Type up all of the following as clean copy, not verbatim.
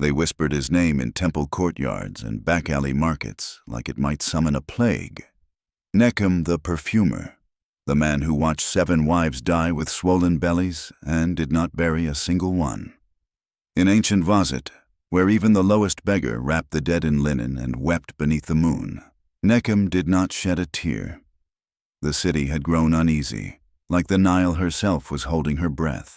They whispered his name in temple courtyards and back-alley markets like it might summon a plague. Nekhem the Perfumer, the man who watched 7 wives die with swollen bellies and did not bury a single one. In ancient Waset, where even the lowest beggar wrapped the dead in linen and wept beneath the moon, Nekhem did not shed a tear. The city had grown uneasy, like the Nile herself was holding her breath.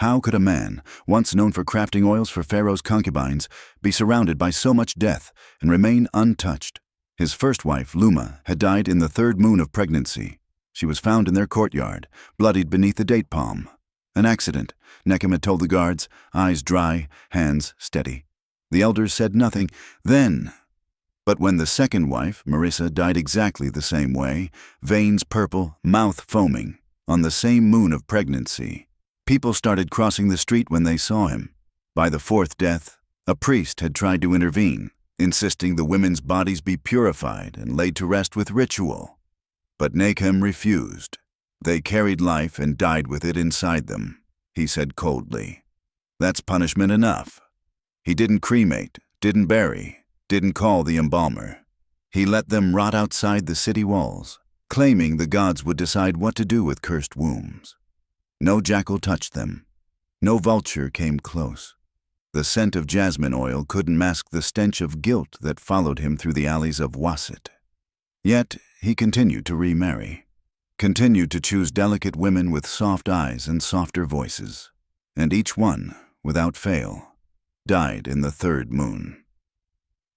How could a man, once known for crafting oils for Pharaoh's concubines, be surrounded by so much death and remain untouched? His first wife, Luma, had died in the 3rd moon of pregnancy. She was found in their courtyard, bloodied beneath the date palm. An accident, Nekhem had told the guards, eyes dry, hands steady. The elders said nothing then. But when the second wife, Marissa, died exactly the same way, veins purple, mouth foaming, on the same moon of pregnancy, people started crossing the street when they saw him. By the 4th death, a priest had tried to intervene, insisting the women's bodies be purified and laid to rest with ritual. But Nekhem refused. They carried life and died with it inside them, he said coldly. That's punishment enough. He didn't cremate, didn't bury, didn't call the embalmer. He let them rot outside the city walls, claiming the gods would decide what to do with cursed wombs. No jackal touched them. No vulture came close. The scent of jasmine oil couldn't mask the stench of guilt that followed him through the alleys of Waset. Yet he continued to remarry, continued to choose delicate women with soft eyes and softer voices, and each one, without fail, died in the 3rd moon.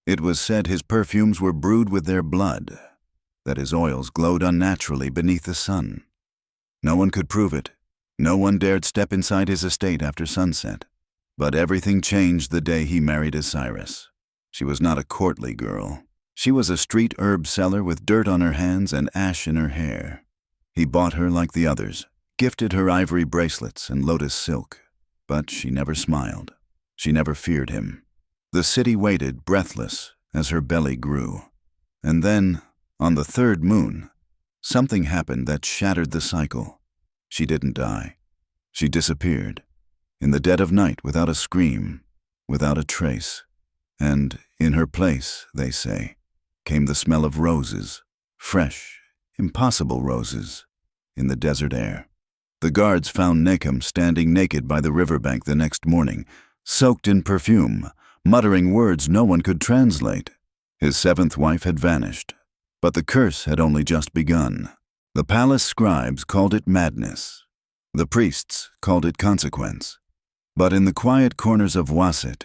It was said his perfumes were brewed with their blood, that his oils glowed unnaturally beneath the sun. No one could prove it. No one dared step inside his estate after sunset. But everything changed the day he married Isiris. She was not a courtly girl. She was a street herb seller with dirt on her hands and ash in her hair. He bought her like the others, gifted her ivory bracelets and lotus silk, but she never smiled. She never feared him. The city waited, breathless, as her belly grew. And then, on the 3rd moon, something happened that shattered the cycle. She didn't die. She disappeared, in the dead of night, without a scream, without a trace. And in her place, they say, came the smell of roses, fresh, impossible roses, in the desert air. The guards found Nekhem standing naked by the riverbank the next morning, soaked in perfume, muttering words no one could translate. His 7th wife had vanished, but the curse had only just begun. The palace scribes called it madness. The priests called it consequence. But in the quiet corners of Waset,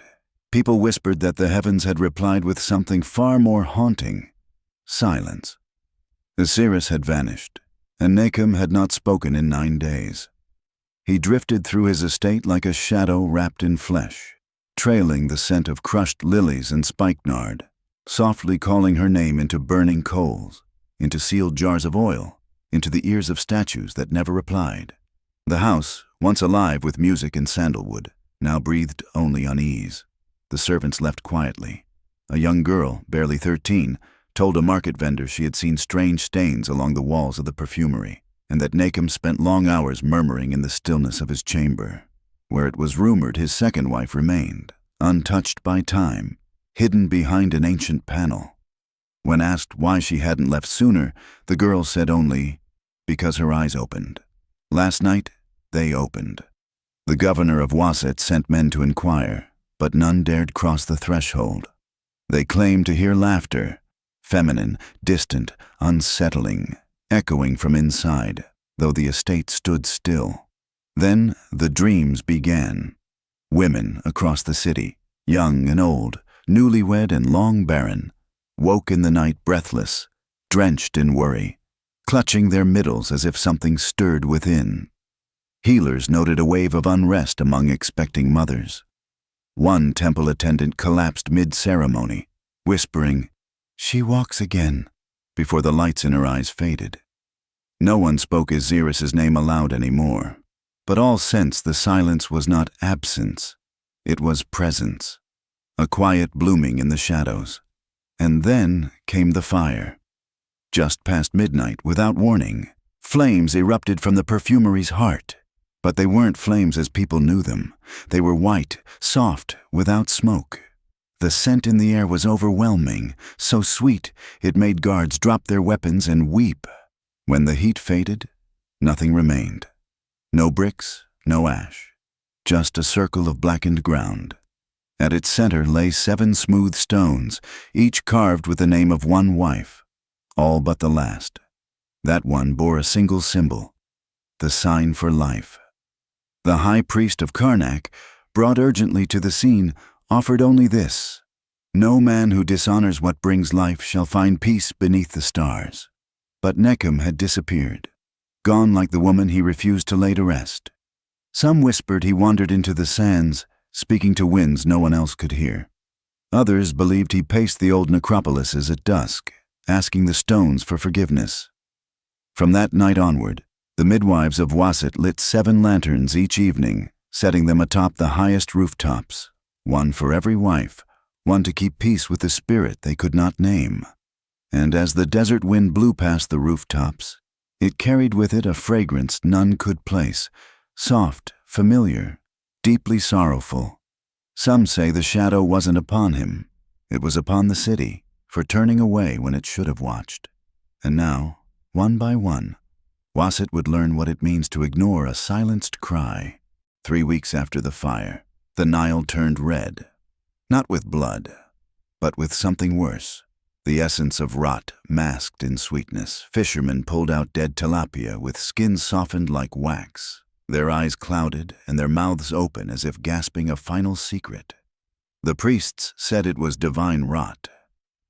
people whispered that the heavens had replied with something far more haunting: silence. Isiris had vanished, and Nekhem had not spoken in 9 days. He drifted through his estate like a shadow wrapped in flesh, trailing the scent of crushed lilies and spikenard, softly calling her name into burning coals, into sealed jars of oil, into the ears of statues that never replied. The house, once alive with music and sandalwood, now breathed only unease. The servants left quietly. A young girl, barely 13, told a market vendor she had seen strange stains along the walls of the perfumery, and that Nekhem spent long hours murmuring in the stillness of his chamber, where it was rumored his 2nd wife remained, untouched by time, hidden behind an ancient panel. When asked why she hadn't left sooner, the girl said only, because her eyes opened. Last night, they opened. The governor of Waset sent men to inquire, but none dared cross the threshold. They claimed to hear laughter, feminine, distant, unsettling, echoing from inside, though the estate stood still. Then the dreams began. Women across the city, young and old, newlywed and long barren, woke in the night breathless, drenched in worry, clutching their middles as if something stirred within. Healers noted a wave of unrest among expecting mothers. One temple attendant collapsed mid-ceremony, whispering, "She walks again," before the lights in her eyes faded. No one spoke Isiris' name aloud anymore, but all sensed the silence was not absence, it was presence, a quiet blooming in the shadows. And then came the fire. Just past midnight, without warning, flames erupted from the perfumery's heart. But they weren't flames as people knew them. They were white, soft, without smoke. The scent in the air was overwhelming, so sweet it made guards drop their weapons and weep. When the heat faded, nothing remained. No bricks, no ash. Just a circle of blackened ground. At its center lay 7 smooth stones, each carved with the name of one wife. All but the last. That one bore a single symbol, the sign for life. The high priest of Karnak, brought urgently to the scene, offered only this: "No man who dishonors what brings life shall find peace beneath the stars." But Nekhem had disappeared, gone like the woman he refused to lay to rest. Some whispered he wandered into the sands, speaking to winds no one else could hear. Others believed he paced the old necropolises at dusk, asking the stones for forgiveness. From that night onward, the midwives of Waset lit 7 lanterns each evening, setting them atop the highest rooftops, one for every wife, one to keep peace with the spirit they could not name. And as the desert wind blew past the rooftops, it carried with it a fragrance none could place, soft, familiar, deeply sorrowful. Some say the shadow wasn't upon him, it was upon the city, for turning away when it should have watched. And now, one by one, Waset would learn what it means to ignore a silenced cry. 3 weeks after the fire, the Nile turned red. Not with blood, but with something worse. The essence of rot masked in sweetness. Fishermen pulled out dead tilapia with skins softened like wax, their eyes clouded and their mouths open as if gasping a final secret. The priests said it was divine rot,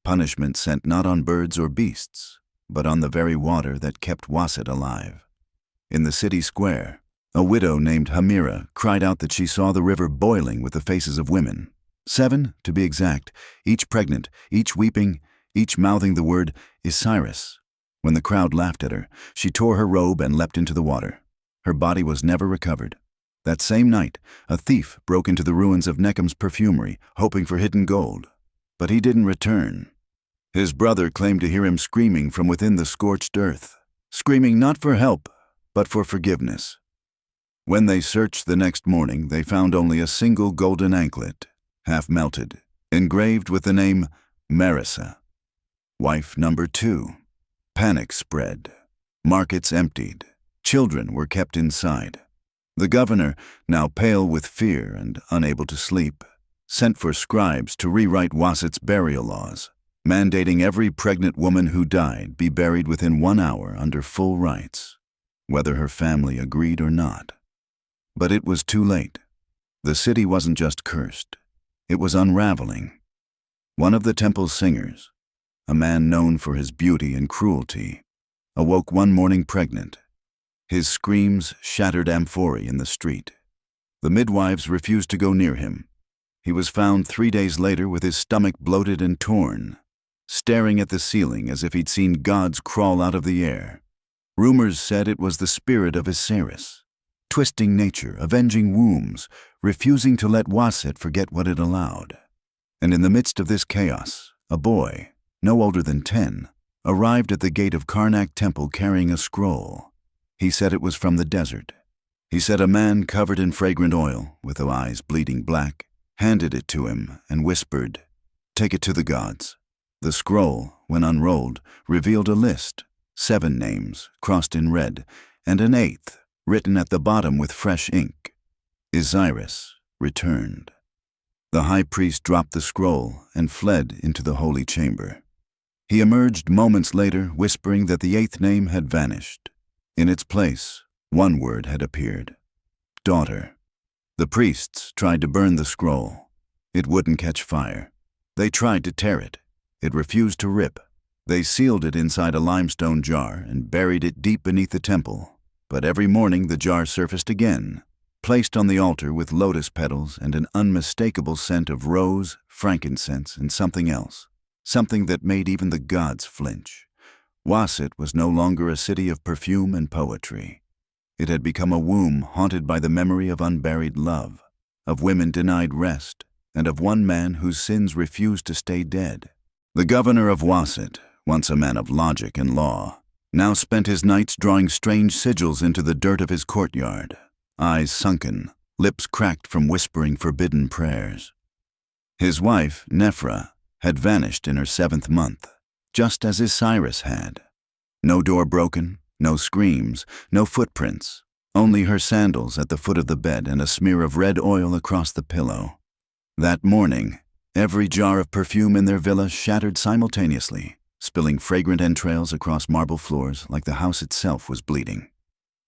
punishment sent not on birds or beasts, but on the very water that kept Waset alive. In the city square, a widow named Hamira cried out that she saw the river boiling with the faces of women. 7, to be exact, each pregnant, each weeping, each mouthing the word Isiris. When the crowd laughed at her, she tore her robe and leapt into the water. Her body was never recovered. That same night, a thief broke into the ruins of Nekhem's perfumery, hoping for hidden gold. But he didn't return. His brother claimed to hear him screaming from within the scorched earth, screaming not for help, but for forgiveness. When they searched the next morning, they found only a single golden anklet, half melted, engraved with the name Marissa. Wife number 2. Panic spread. Markets emptied. Children were kept inside. The governor, now pale with fear and unable to sleep, sent for scribes to rewrite Waset's burial laws, mandating every pregnant woman who died be buried within 1 hour under full rites, whether her family agreed or not. But it was too late. The city wasn't just cursed, it was unraveling. One of the temple's singers, a man known for his beauty and cruelty, awoke one morning pregnant. His screams shattered amphorae in the street. The midwives refused to go near him. He was found 3 days later with his stomach bloated and torn, staring at the ceiling as if he'd seen gods crawl out of the air. Rumors said it was the spirit of Isiris, twisting nature, avenging wombs, refusing to let Waset forget what it allowed. And in the midst of this chaos, a boy, no older than 10, arrived at the gate of Karnak Temple carrying a scroll. He said it was from the desert. He said a man covered in fragrant oil, with eyes bleeding black, handed it to him and whispered, "Take it to the gods." The scroll, when unrolled, revealed a list, 7 names, crossed in red, and an 8th, written at the bottom with fresh ink. Isiris returned. The high priest dropped the scroll and fled into the holy chamber. He emerged moments later, whispering that the 8th name had vanished. In its place, one word had appeared: daughter. The priests tried to burn the scroll. It wouldn't catch fire. They tried to tear it. It refused to rip. They sealed it inside a limestone jar and buried it deep beneath the temple. But every morning the jar surfaced again, placed on the altar with lotus petals and an unmistakable scent of rose, frankincense, and something else, something that made even the gods flinch. Waset was no longer a city of perfume and poetry. It had become a womb haunted by the memory of unburied love, of women denied rest, and of one man whose sins refused to stay dead. The governor of Waset, once a man of logic and law, now spent his nights drawing strange sigils into the dirt of his courtyard. eyes sunken, lips cracked from whispering forbidden prayers. His wife, Nephra, had vanished in her 7th month, just as Isiris had. No door broken, no screams, no footprints, only her sandals at the foot of the bed and a smear of red oil across the pillow. That morning, every jar of perfume in their villa shattered simultaneously, spilling fragrant entrails across marble floors like the house itself was bleeding.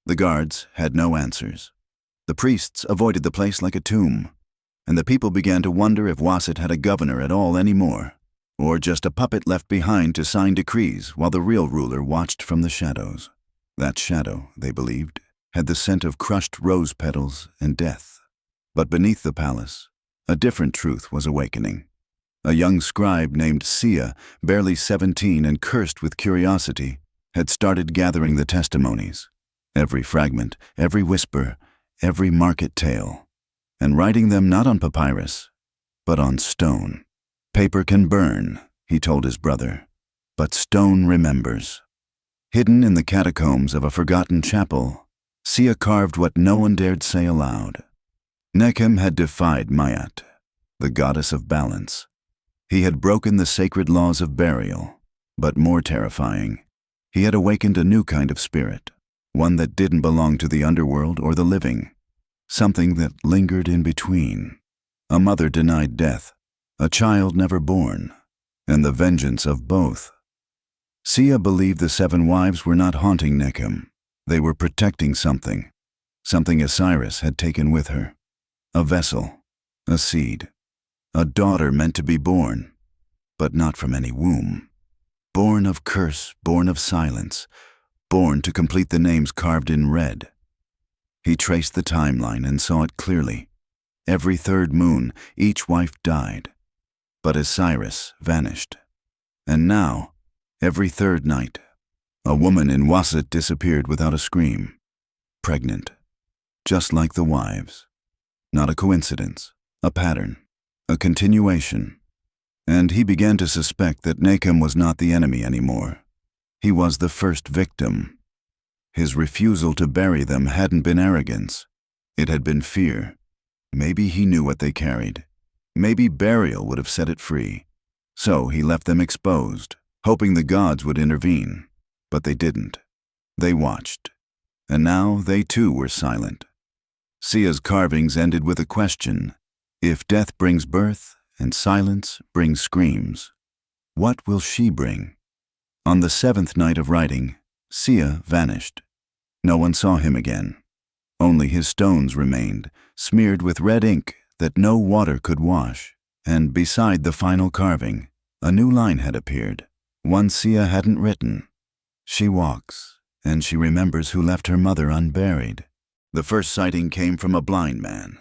The guards had no answers. The priests avoided the place like a tomb, and the people began to wonder if Waset had a governor at all anymore, or just a puppet left behind to sign decrees while the real ruler watched from the shadows. That shadow, they believed, had the scent of crushed rose petals and death. But beneath the palace, a different truth was awakening. A young scribe named Sia, barely 17 and cursed with curiosity, had started gathering the testimonies, every fragment, every whisper, every market tale, and writing them not on papyrus, but on stone. Paper can burn, he told his brother, but stone remembers. Hidden in the catacombs of a forgotten chapel, Sia carved what no one dared say aloud. Nekhem had defied Mayat, the goddess of balance. He had broken the sacred laws of burial, but more terrifying, he had awakened a new kind of spirit, one that didn't belong to the underworld or the living, something that lingered in between. A mother denied death, a child never born, and the vengeance of both. Sia believed the 7 wives were not haunting Nekhem. They were protecting something Isiris had taken with her. A vessel, a seed, a daughter meant to be born, but not from any womb. Born of curse, born of silence, born to complete the names carved in red. He traced the timeline and saw it clearly. Every 3rd moon, each wife died, but Isiris vanished. And now, every 3rd night, a woman in Waset disappeared without a scream, pregnant, just like the wives. Not a coincidence, a pattern, a continuation. And he began to suspect that Nekhem was not the enemy anymore. He was the first victim. His refusal to bury them hadn't been arrogance. It had been fear. Maybe he knew what they carried. Maybe burial would have set it free. So he left them exposed, hoping the gods would intervene. But they didn't. They watched. And now they too were silent. Sia's carvings ended with a question. If death brings birth and silence brings screams, what will she bring? On the 7th night of writing, Sia vanished. No one saw him again. Only his stones remained, smeared with red ink that no water could wash. And beside the final carving, a new line had appeared, one Sia hadn't written. She walks, and she remembers who left her mother unburied. The first sighting came from a blind man.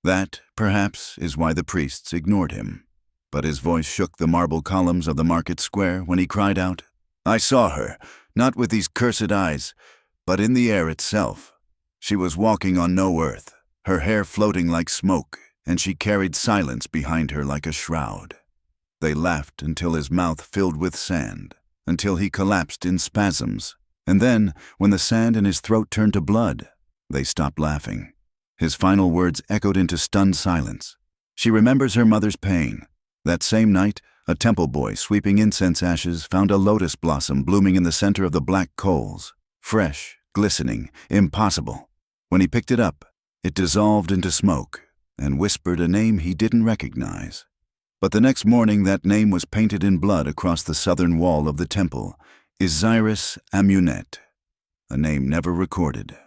That, perhaps, is why the priests ignored him. But his voice shook the marble columns of the market square when he cried out, "I saw her, not with these cursed eyes, but in the air itself. She was walking on no earth, her hair floating like smoke, and she carried silence behind her like a shroud." They laughed until his mouth filled with sand, until he collapsed in spasms. And then, when the sand in his throat turned to blood, they stopped laughing. His final words echoed into stunned silence. She remembers her mother's pain. That same night, a temple boy sweeping incense ashes found a lotus blossom blooming in the center of the black coals. Fresh, glistening, impossible. When he picked it up, it dissolved into smoke and whispered a name he didn't recognize. But the next morning that name was painted in blood across the southern wall of the temple, isiris-amunet, a name never recorded,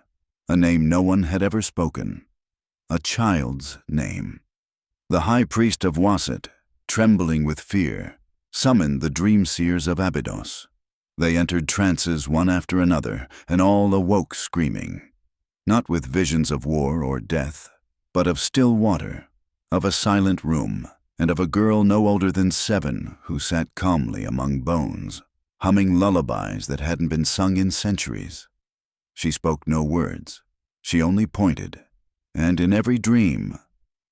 a name no one had ever spoken, a child's name. The high priest of Waset, trembling with fear, summoned the dream seers of Abydos. They entered trances one after another, and all awoke screaming, not with visions of war or death, but of still water, of a silent room, and of a girl no older than 7 who sat calmly among bones, humming lullabies that hadn't been sung in centuries. She spoke no words. She only pointed, and in every dream,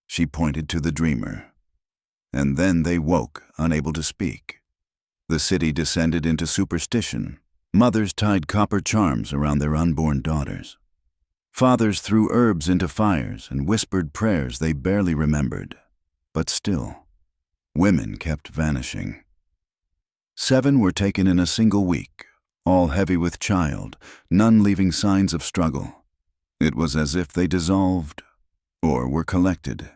she pointed to the dreamer. And then they woke, unable to speak. The city descended into superstition. Mothers tied copper charms around their unborn daughters. Fathers threw herbs into fires and whispered prayers they barely remembered. But still, women kept vanishing. 7 were taken in a single week, all heavy with child, none leaving signs of struggle. It was as if they dissolved or were collected.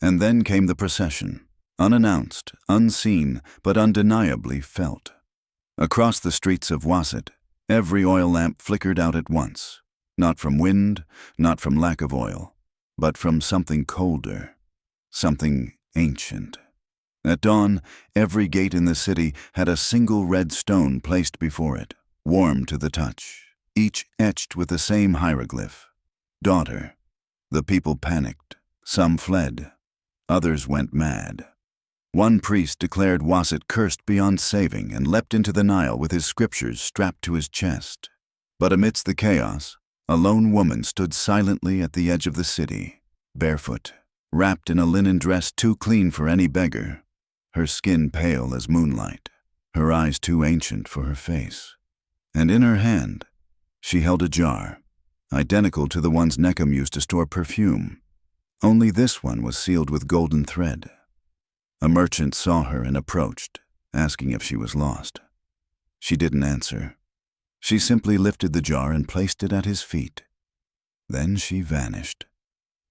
And then came the procession, unannounced, unseen, but undeniably felt. Across the streets of Waset, every oil lamp flickered out at once, not from wind, not from lack of oil, but from something colder, something ancient. At dawn, every gate in the city had a single red stone placed before it, warm to the touch, each etched with the same hieroglyph. Daughter. The people panicked. Some fled. Others went mad. One priest declared Waset cursed beyond saving and leapt into the Nile with his scriptures strapped to his chest. But amidst the chaos, a lone woman stood silently at the edge of the city, barefoot, wrapped in a linen dress too clean for any beggar, her skin pale as moonlight, her eyes too ancient for her face. And in her hand, she held a jar, identical to the ones Nekhem used to store perfume. Only this one was sealed with golden thread. A merchant saw her and approached, asking if she was lost. She didn't answer. She simply lifted the jar and placed it at his feet. Then she vanished.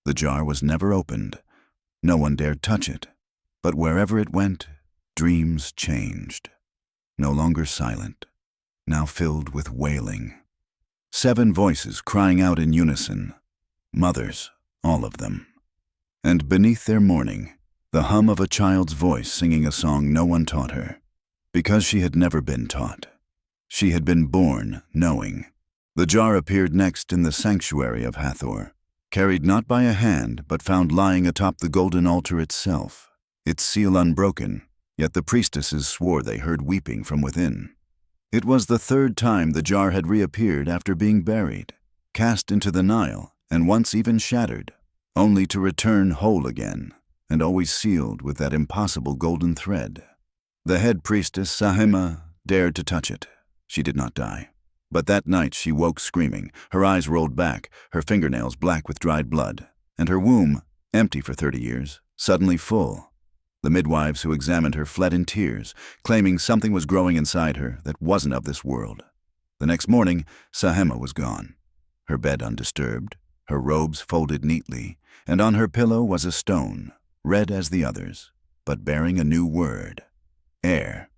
The jar was never opened. No one dared touch it. But wherever it went, dreams changed. No longer silent, now filled with wailing. 7 voices crying out in unison. Mothers, all of them. And beneath their mourning, the hum of a child's voice singing a song no one taught her, because she had never been taught. She had been born knowing. The jar appeared next in the sanctuary of Hathor, carried not by a hand, but found lying atop the golden altar itself, its seal unbroken, yet the priestesses swore they heard weeping from within. It was the 3rd time the jar had reappeared after being buried, cast into the Nile, and once even shattered, only to return whole again, and always sealed with that impossible golden thread. The head priestess, Sahima, dared to touch it. She did not die. But that night she woke screaming, her eyes rolled back, her fingernails black with dried blood, and her womb, empty for 30 years, suddenly full. The midwives who examined her fled in tears, claiming something was growing inside her that wasn't of this world. The next morning, Sahima was gone, her bed undisturbed, her robes folded neatly, and on her pillow was a stone, red as the others, but bearing a new word: air.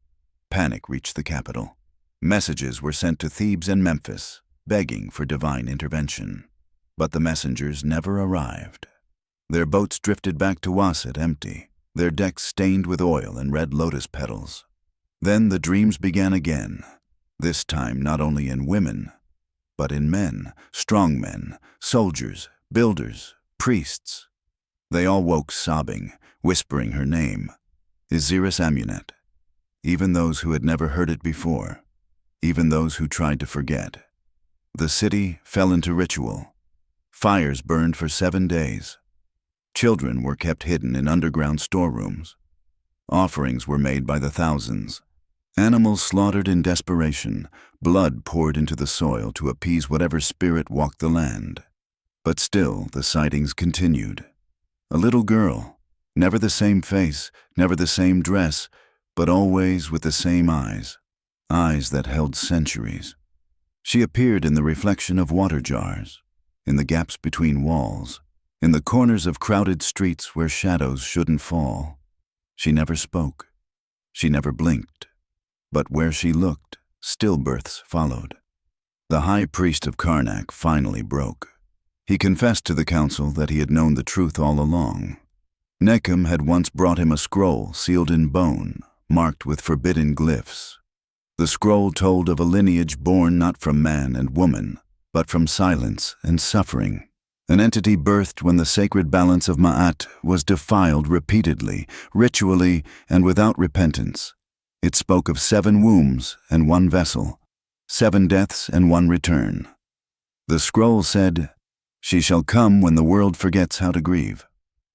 Panic reached the capital. Messages were sent to Thebes and Memphis, begging for divine intervention. But the messengers never arrived. Their boats drifted back to Waset empty, their decks stained with oil and red lotus petals. Then the dreams began again, this time not only in women, but in men, strong men, soldiers, builders, priests. They all woke sobbing, whispering her name, isiris-amunet. Even those who had never heard it before, even those who tried to forget. The city fell into ritual. Fires burned for 7 days. Children were kept hidden in underground storerooms. Offerings were made by the thousands. Animals slaughtered in desperation, blood poured into the soil to appease whatever spirit walked the land. But still the sightings continued. A little girl, never the same face, never the same dress, but always with the same eyes, eyes that held centuries. She appeared in the reflection of water jars, in the gaps between walls, in the corners of crowded streets where shadows shouldn't fall. She never spoke. She never blinked. But where she looked, stillbirths followed. The high priest of Karnak finally broke. He confessed to the council that he had known the truth all along. Nekhem had once brought him a scroll sealed in bone, marked with forbidden glyphs. The scroll told of a lineage born not from man and woman, but from silence and suffering. An entity birthed when the sacred balance of Ma'at was defiled repeatedly, ritually, and without repentance. It spoke of 7 wombs and 1 vessel, 7 deaths and 1 return. The scroll said, "She shall come when the world forgets how to grieve."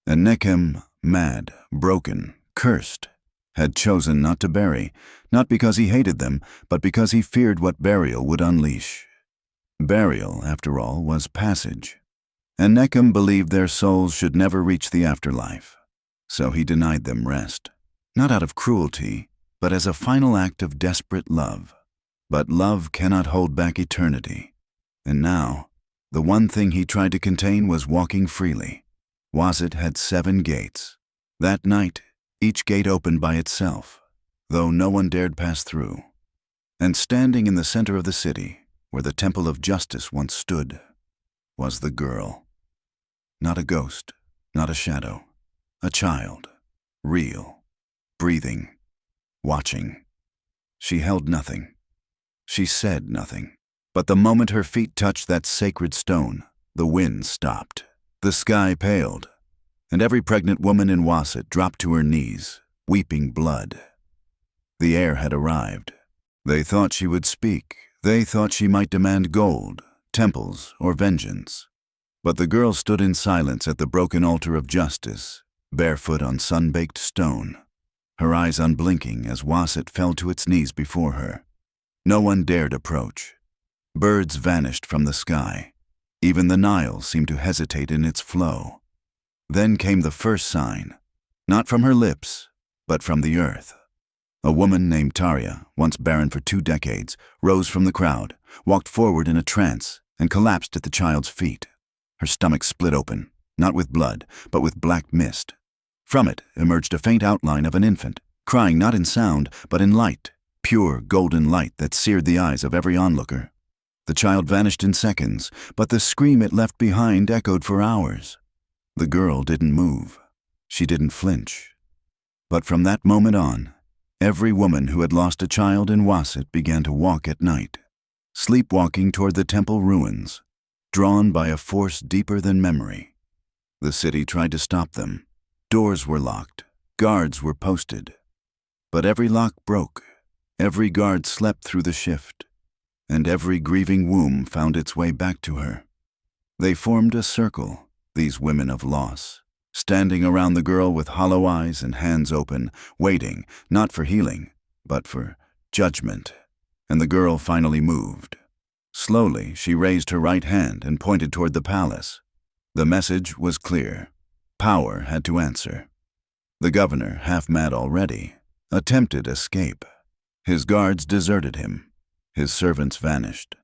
And Nekhem, mad, broken, cursed, had chosen not to bury, not because he hated them, but because he feared what burial would unleash. Burial, after all, was passage, and Nekhem believed their souls should never reach the afterlife. So he denied them rest, not out of cruelty, but as a final act of desperate love. But love cannot hold back eternity. And now, the one thing he tried to contain was walking freely. Waset had 7 gates. That night, each gate opened by itself, though no one dared pass through. And standing in the center of the city, where the Temple of Justice once stood, was the girl. Not a ghost, not a shadow, a child, real, breathing, watching. She held nothing. She said nothing. But the moment her feet touched that sacred stone, the wind stopped. The sky paled, and every pregnant woman in Waset dropped to her knees, weeping blood. The heir had arrived. They thought she would speak. They thought she might demand gold, temples, or vengeance. But the girl stood in silence at the broken altar of justice, barefoot on sun-baked stone, her eyes unblinking as Waset fell to its knees before her. No one dared approach. Birds vanished from the sky. Even the Nile seemed to hesitate in its flow. Then came the first sign, not from her lips, but from the earth. A woman named Taria, once barren for 2 decades, rose from the crowd, walked forward in a trance, and collapsed at the child's feet. Her stomach split open, not with blood, but with black mist. From it emerged a faint outline of an infant, crying not in sound, but in light, pure golden light that seared the eyes of every onlooker. The child vanished in seconds, but the scream it left behind echoed for hours. The girl didn't move. She didn't flinch. But from that moment on, every woman who had lost a child in Waset began to walk at night, sleepwalking toward the temple ruins, drawn by a force deeper than memory. The city tried to stop them. Doors were locked. Guards were posted. But every lock broke. Every guard slept through the shift, and every grieving womb found its way back to her. They formed a circle, these women of loss, standing around the girl with hollow eyes and hands open, waiting, not for healing, but for judgment. And the girl finally moved. Slowly, she raised her right hand and pointed toward the palace. The message was clear. Power had to answer. The governor, half mad already, attempted escape. His guards deserted him. His servants vanished.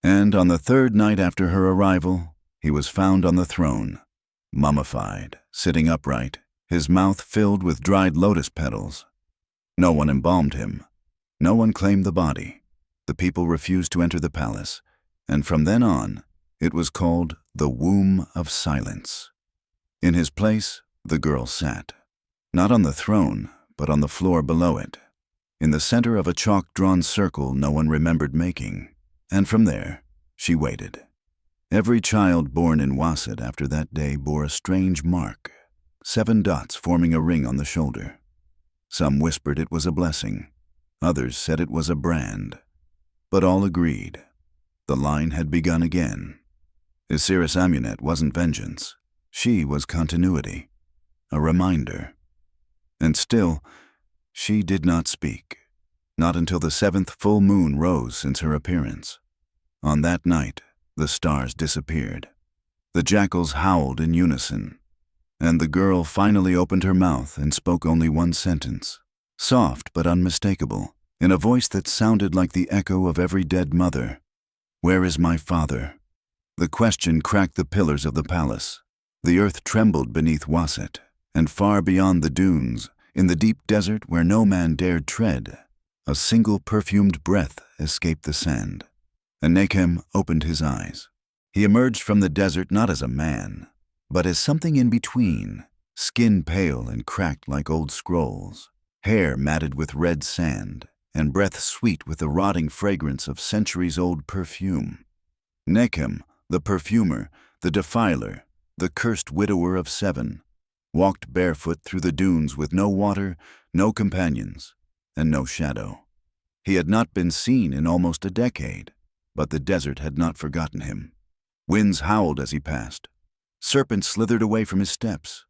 And on the 3rd night after her arrival, he was found on the throne, mummified, sitting upright, his mouth filled with dried lotus petals. No one embalmed him. No one claimed the body. The people refused to enter the palace, and from then on, it was called the Womb of Silence. In his place, the girl sat, not on the throne, but on the floor below it, in the center of a chalk-drawn circle no one remembered making, and from there, she waited. Every child born in Waset after that day bore a strange mark, 7 dots forming a ring on the shoulder. Some whispered it was a blessing. Others said it was a brand. But all agreed. The line had begun again. Isiris-amunet wasn't vengeance. She was continuity, a reminder. And still, she did not speak, not until the 7th full moon rose since her appearance. On that night, the stars disappeared. The jackals howled in unison, and the girl finally opened her mouth and spoke only one sentence, soft but unmistakable, in a voice that sounded like the echo of every dead mother. "Where is my father?" The question cracked the pillars of the palace. The earth trembled beneath Waset, and far beyond the dunes, in the deep desert where no man dared tread, a single perfumed breath escaped the sand. And Nekhem opened his eyes. He emerged from the desert not as a man, but as something in between, skin pale and cracked like old scrolls, hair matted with red sand, and breath sweet with the rotting fragrance of centuries-old perfume. Nekhem, the perfumer, the defiler, the cursed widower of 7, walked barefoot through the dunes with no water, no companions, and no shadow. He had not been seen in almost a decade, but the desert had not forgotten him. Winds howled as he passed. Serpents slithered away from his steps.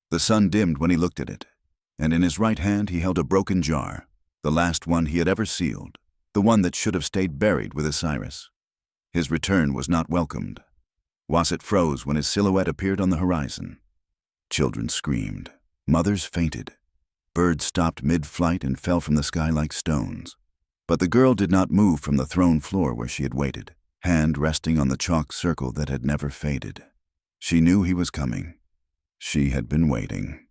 The sun dimmed when he looked at it, and in his right hand he held a broken jar, the last one he had ever sealed, the one that should have stayed buried with Osiris. His return was not welcomed. Waset froze when his silhouette appeared on the horizon. Children screamed. Mothers fainted. Birds stopped mid-flight and fell from the sky like stones. But the girl did not move from the throne floor where she had waited, hand resting on the chalk circle that had never faded. She knew he was coming. She had been waiting.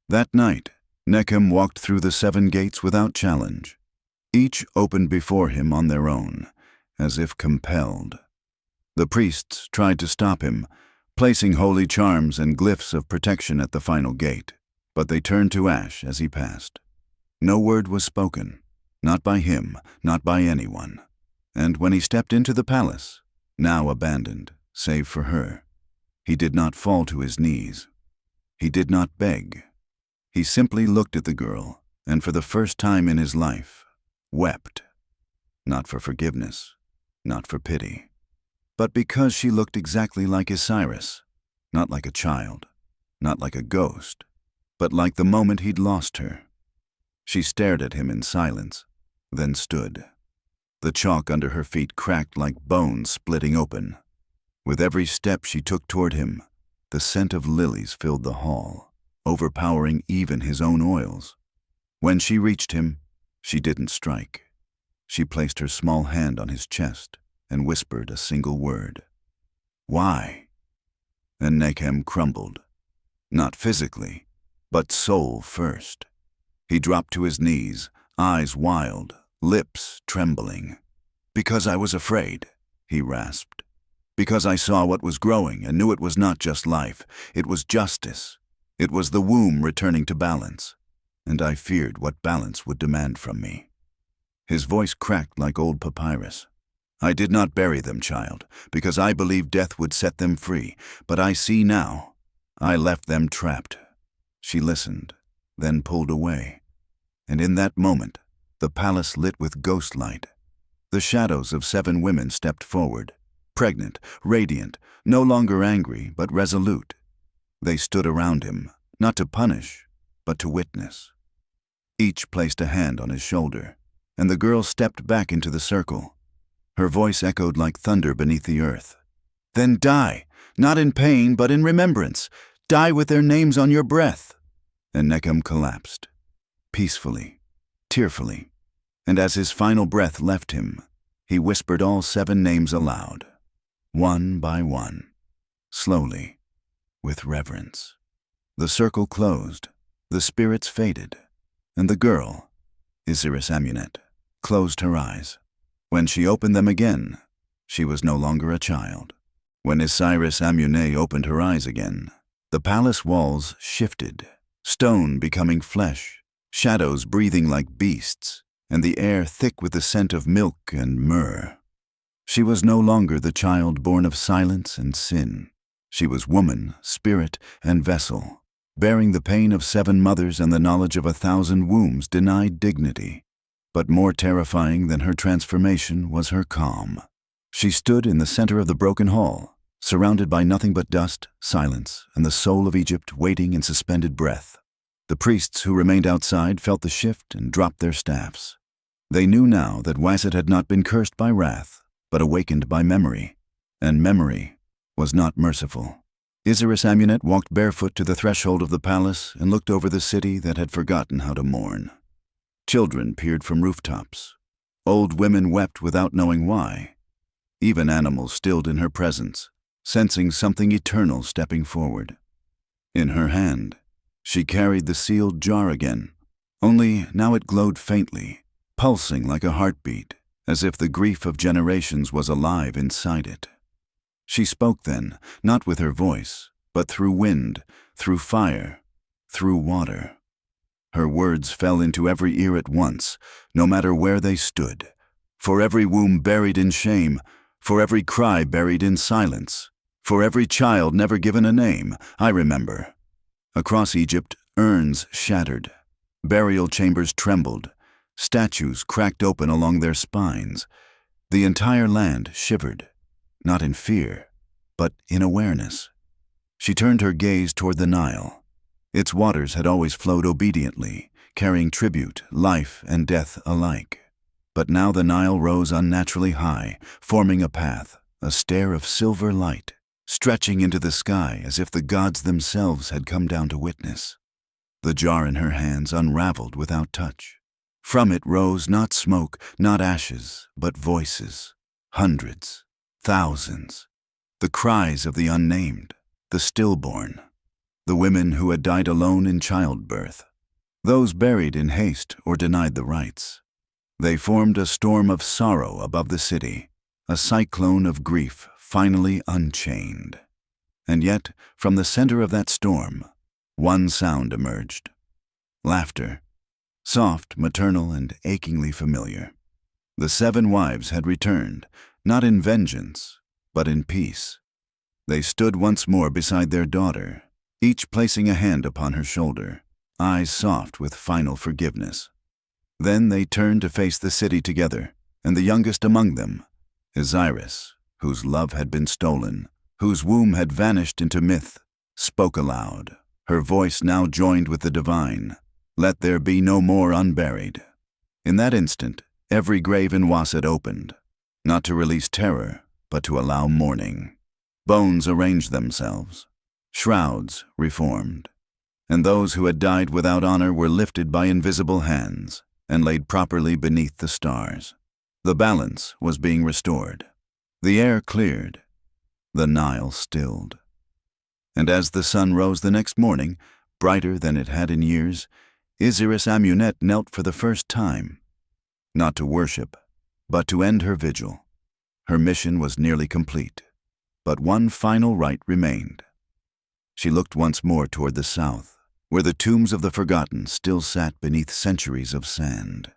That night, Nekhem walked through the 7 gates without challenge. Each opened before him on their own, as if compelled. The priests tried to stop him, placing holy charms and glyphs of protection at the final gate, but they turned to ash as he passed. No word was spoken, not by him, not by anyone. And when he stepped into the palace, now abandoned, save for her, he did not fall to his knees. He did not beg. He simply looked at the girl, and for the first time in his life, wept. Not for forgiveness, not for pity, but because she looked exactly like Isiris, not like a child, not like a ghost, but like the moment he'd lost her. She stared at him in silence, then stood. The chalk under her feet cracked like bones splitting open. With every step she took toward him, the scent of lilies filled the hall, overpowering even his own oils. When she reached him, she didn't strike. She placed her small hand on his chest and whispered a single word. "Why?" And Nekhem crumbled. Not physically, but soul first. He dropped to his knees, eyes wild, lips trembling. "Because I was afraid," he rasped. "Because I saw what was growing and knew it was not just life, it was justice. It was the womb returning to balance, and I feared what balance would demand from me." His voice cracked like old papyrus. "I did not bury them, child, because I believed death would set them free, but I see now. I left them trapped." She listened, then pulled away. And in that moment, the palace lit with ghost light. The shadows of 7 women stepped forward, pregnant, radiant, no longer angry, but resolute. They stood around him, not to punish, but to witness. Each placed a hand on his shoulder, and the girl stepped back into the circle. Her voice echoed like thunder beneath the earth. "Then die, not in pain, but in remembrance. Die with their names on your breath." And Nekhem collapsed, peacefully, tearfully, and as his final breath left him, he whispered all 7 names aloud, one by one, slowly, with reverence. The circle closed, the spirits faded, and the girl, isiris-amunet, closed her eyes. When she opened them again, she was no longer a child. When isiris-amunet opened her eyes again, the palace walls shifted, stone becoming flesh, shadows breathing like beasts, and the air thick with the scent of milk and myrrh. She was no longer the child born of silence and sin. She was woman, spirit, and vessel, bearing the pain of 7 mothers and the knowledge of 1,000 wombs denied dignity. But more terrifying than her transformation was her calm. She stood in the center of the broken hall, surrounded by nothing but dust, silence, and the soul of Egypt waiting in suspended breath. The priests who remained outside felt the shift and dropped their staffs. They knew now that Waset had not been cursed by wrath, but awakened by memory, and memory was not merciful. Isiris-amunet walked barefoot to the threshold of the palace and looked over the city that had forgotten how to mourn. Children peered from rooftops. Old women wept without knowing why. Even animals stilled in her presence, sensing something eternal stepping forward. In her hand, she carried the sealed jar again, only now it glowed faintly, pulsing like a heartbeat, as if the grief of generations was alive inside it. She spoke then, not with her voice, but through wind, through fire, through water. Her words fell into every ear at once, no matter where they stood. For every womb buried in shame, for every cry buried in silence, for every child never given a name, I remember. Across Egypt, urns shattered, burial chambers trembled, statues cracked open along their spines. The entire land shivered, not in fear, but in awareness. She turned her gaze toward the Nile. Its waters had always flowed obediently, carrying tribute, life and death alike. But now the Nile rose unnaturally high, forming a path, a stair of silver light, stretching into the sky as if the gods themselves had come down to witness. The jar in her hands unraveled without touch. From it rose not smoke, not ashes, but voices, hundreds, thousands, the cries of the unnamed, the stillborn, the women who had died alone in childbirth, those buried in haste or denied the rites. They formed a storm of sorrow above the city, a cyclone of grief finally unchained. And yet, from the center of that storm, one sound emerged. Laughter, soft, maternal, and achingly familiar. The 7 wives had returned, not in vengeance, but in peace. They stood once more beside their daughter, each placing a hand upon her shoulder, eyes soft with final forgiveness. Then they turned to face the city together, and the youngest among them, Isiris, whose love had been stolen, whose womb had vanished into myth, spoke aloud, her voice now joined with the divine. Let there be no more unburied. In that instant, every grave in Waset opened, not to release terror, but to allow mourning. Bones arranged themselves, shrouds reformed, and those who had died without honor were lifted by invisible hands and laid properly beneath the stars. The balance was being restored. The air cleared. The Nile stilled. And as the sun rose the next morning, brighter than it had in years, isiris-amunet knelt for the first time, not to worship, but to end her vigil. Her mission was nearly complete, but one final rite remained. She looked once more toward the south, where the tombs of the forgotten still sat beneath centuries of sand.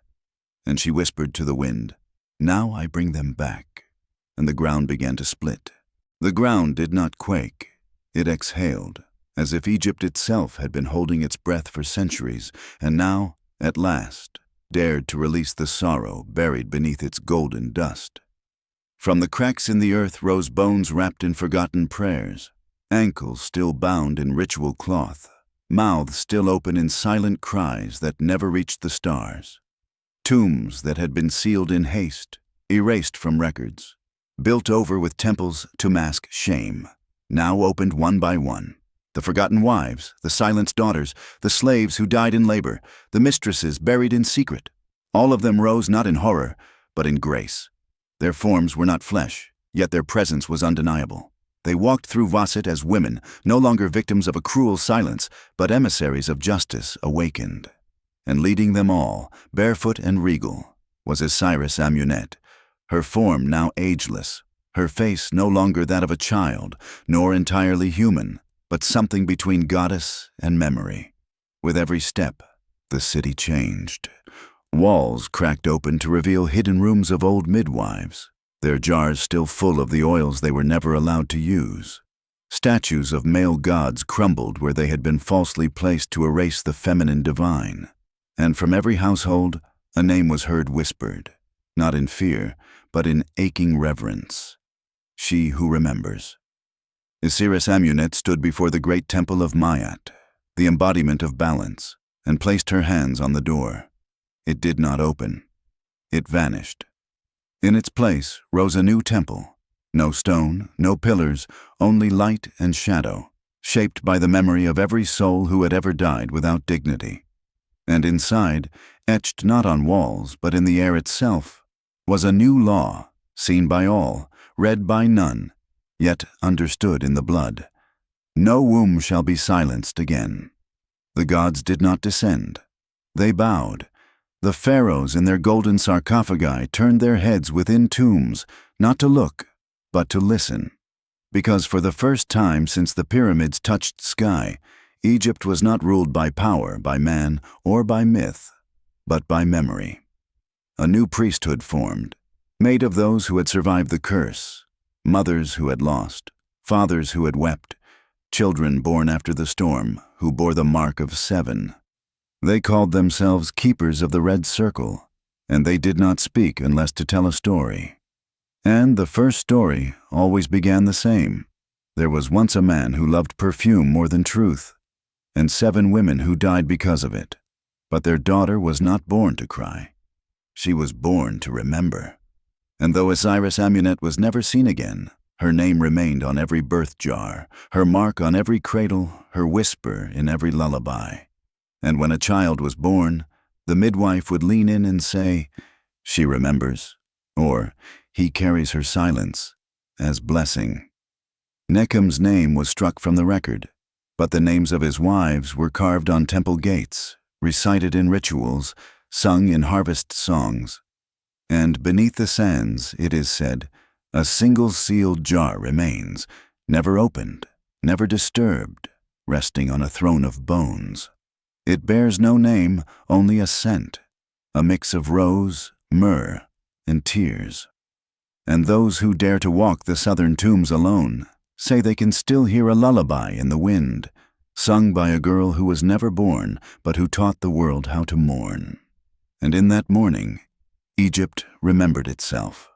And she whispered to the wind, "Now I bring them back." And the ground began to split. The ground did not quake. It exhaled, as if Egypt itself had been holding its breath for centuries, and now, at last, dared to release the sorrow buried beneath its golden dust. From the cracks in the earth rose bones wrapped in forgotten prayers, ankles still bound in ritual cloth, mouths still open in silent cries that never reached the stars. Tombs that had been sealed in haste, erased from records, built over with temples to mask shame, now opened one by one. The forgotten wives, the silenced daughters, the slaves who died in labor, the mistresses buried in secret. All of them rose not in horror, but in grace. Their forms were not flesh, yet their presence was undeniable. They walked through Waset as women, no longer victims of a cruel silence, but emissaries of justice awakened. And leading them all, barefoot and regal, was isiris-amunet, her form now ageless, her face no longer that of a child, nor entirely human, but something between goddess and memory. With every step, the city changed. Walls cracked open to reveal hidden rooms of old midwives, their jars still full of the oils they were never allowed to use. Statues of male gods crumbled where they had been falsely placed to erase the feminine divine. And from every household, a name was heard whispered, not in fear, but in aching reverence. She who remembers. Isiris-amunet stood before the great temple of Mayat, the embodiment of balance, and placed her hands on the door. It did not open. It vanished. In its place rose a new temple. No stone, no pillars, only light and shadow, shaped by the memory of every soul who had ever died without dignity. And inside, etched not on walls but in the air itself, was a new law, seen by all, read by none, yet understood in the blood. No womb shall be silenced again. The gods did not descend. They bowed. The pharaohs in their golden sarcophagi turned their heads within tombs, not to look, but to listen. Because for the first time since the pyramids touched sky, Egypt was not ruled by power, by man, or by myth, but by memory. A new priesthood formed, made of those who had survived the curse, mothers who had lost, fathers who had wept, children born after the storm who bore the mark of 7. They called themselves keepers of the red circle, and they did not speak unless to tell a story. And the first story always began the same. There was once a man who loved perfume more than truth, and 7 women who died because of it. But their daughter was not born to cry. She was born to remember. And though isiris-amunet was never seen again, her name remained on every birth jar, her mark on every cradle, her whisper in every lullaby. And when a child was born, the midwife would lean in and say, "She remembers," or "He carries her silence," as blessing. Nekhem's name was struck from the record, but the names of his wives were carved on temple gates, recited in rituals, sung in harvest songs. And beneath the sands, it is said, a single sealed jar remains, never opened, never disturbed, resting on a throne of bones. It bears no name, only a scent, a mix of rose, myrrh, and tears. And those who dare to walk the southern tombs alone say they can still hear a lullaby in the wind, sung by a girl who was never born, but who taught the world how to mourn. And in that morning, Egypt remembered itself.